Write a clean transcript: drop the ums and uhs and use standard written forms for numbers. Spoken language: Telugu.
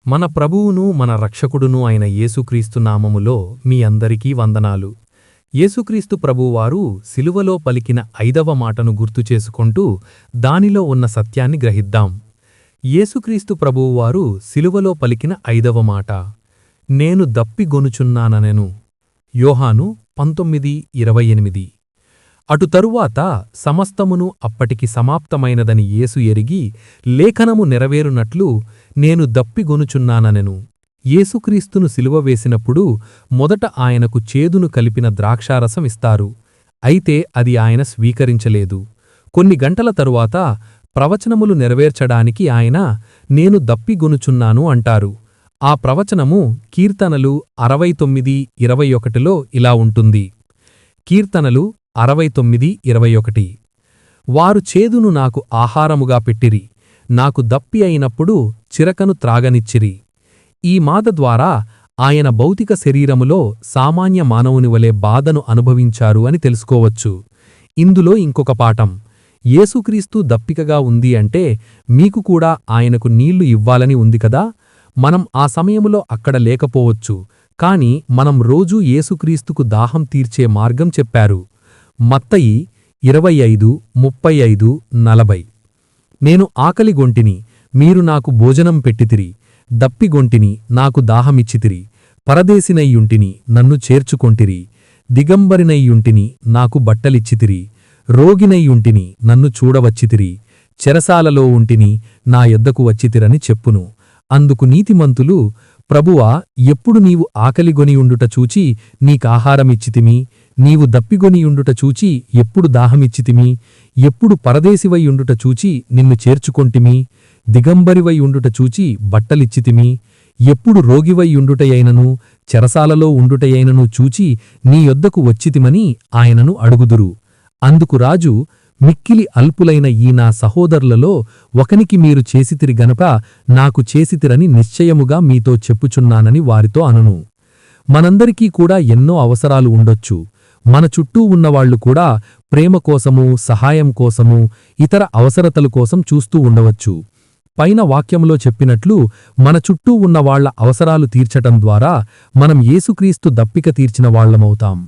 మన ప్రభువును మన రక్షకుడును అయిన యేసుక్రీస్తు నామములో మీ అందరికీ వందనాలు. యేసుక్రీస్తు ప్రభువారు సిలువలో పలికిన 5వ మాటను గుర్తుచేసుకుంటూ దానిలో ఉన్న సత్యాన్ని గ్రహిద్దాం. యేసుక్రీస్తు ప్రభువువారు సిలువలో పలికిన 5వ మాట, నేను దప్పిగొనుచున్నాననెను. యోహాను 19:28. అటు తరువాత సమస్తమును అప్పటికి సమాప్తమైనదని యేసు ఎరిగి లేఖనము నెరవేరునట్లు నేను దప్పిగొనుచున్నాననెను. యేసుక్రీస్తును సిలువ వేసినప్పుడు మొదట ఆయనకు చేదును కలిపిన ద్రాక్షారసం ఇస్తారు. అయితే అది ఆయన స్వీకరించలేదు. కొన్ని గంటల తరువాత ప్రవచనములు నెరవేర్చడానికి ఆయన నేను దప్పిగొనుచున్నాను అంటారు. ఆ ప్రవచనము కీర్తనలు 69:21లో ఇలా ఉంటుంది. కీర్తనలు 69:21. వారు చేదును నాకు ఆహారముగా పెట్టిరి, నాకు దప్పి అయినప్పుడు చిరకను త్రాగనిచ్చిరి. ఈ మాట ద్వారా ఆయన భౌతిక శరీరములో సామాన్య మానవునివలే బాధను అనుభవించారు అని తెలుసుకోవచ్చు. ఇందులో ఇంకొక పాఠం, యేసుక్రీస్తు దప్పికగా ఉంది అంటే మీకు కూడా ఆయనకు నీళ్లు ఇవ్వాలని ఉంది కదా. మనం ఆ సమయములో అక్కడ లేకపోవచ్చు, కాని మనం రోజూ యేసుక్రీస్తుకు దాహం తీర్చే మార్గం చెప్పారు. మత్తయి 25:35-40. నేను ఆకలిగొంటిని, మీరు నాకు భోజనం పెట్టితిరి. దప్పిగొంటిని, నాకు దాహమిచ్చితిరి. పరదేశినయ్యుంటిని, నన్ను చేర్చుకొంటిరి. దిగంబరినయ్యుంటిని, నాకు బట్టలిచ్చితిరి. రోగినయ్యుంటిని, నన్ను చూడవచ్చితిరి. చెరసాలలో ఉంటిని, నా యొద్దకు వచ్చితిరని చెప్పును. అందుకు నీతిమంతులు, ప్రభువా, ఎప్పుడు నీవు ఆకలిగొనియుండుట చూచి నీకాహారమిచ్చితిమి, నీవు దప్పిగొనియుండుట చూచి ఎప్పుడు దాహమిచ్చితిమి, ఎప్పుడు పరదేశివైయుండుట చూచి నిన్ను చేర్చుకొంటిమి, దిగంబరివైయుండుట చూచి బట్టలిచ్చితిమి, ఎప్పుడు రోగివైయుండుటయైనను చెరసాలలో ఉండుటయైనను చూచి నీ యొద్దకు వచ్చితిమని ఆయనను అడుగుదురు. అందుకు రాజు, మిక్కిలి అల్పులైన ఈ నా సహోదరులలో ఒకనికి మీరు చేసితిరి గనుక నాకు చేసితిరని నిశ్చయముగా మీతో చెప్పుచున్నానని వారితో అనును. మనందరికీ కూడా ఎన్నో అవసరాలు ఉండొచ్చు. మన చుట్టూ ఉన్నవాళ్లు కూడా ప్రేమ కోసము, సహాయం కోసము, ఇతర అవసరతల కోసం చూస్తూ ఉండవచ్చు. పైన వాక్యంలో చెప్పినట్లు మన చుట్టూ ఉన్నవాళ్ల అవసరాలు తీర్చటం ద్వారా మనం యేసుక్రీస్తు దప్పిక తీర్చిన వాళ్లమవుతాం.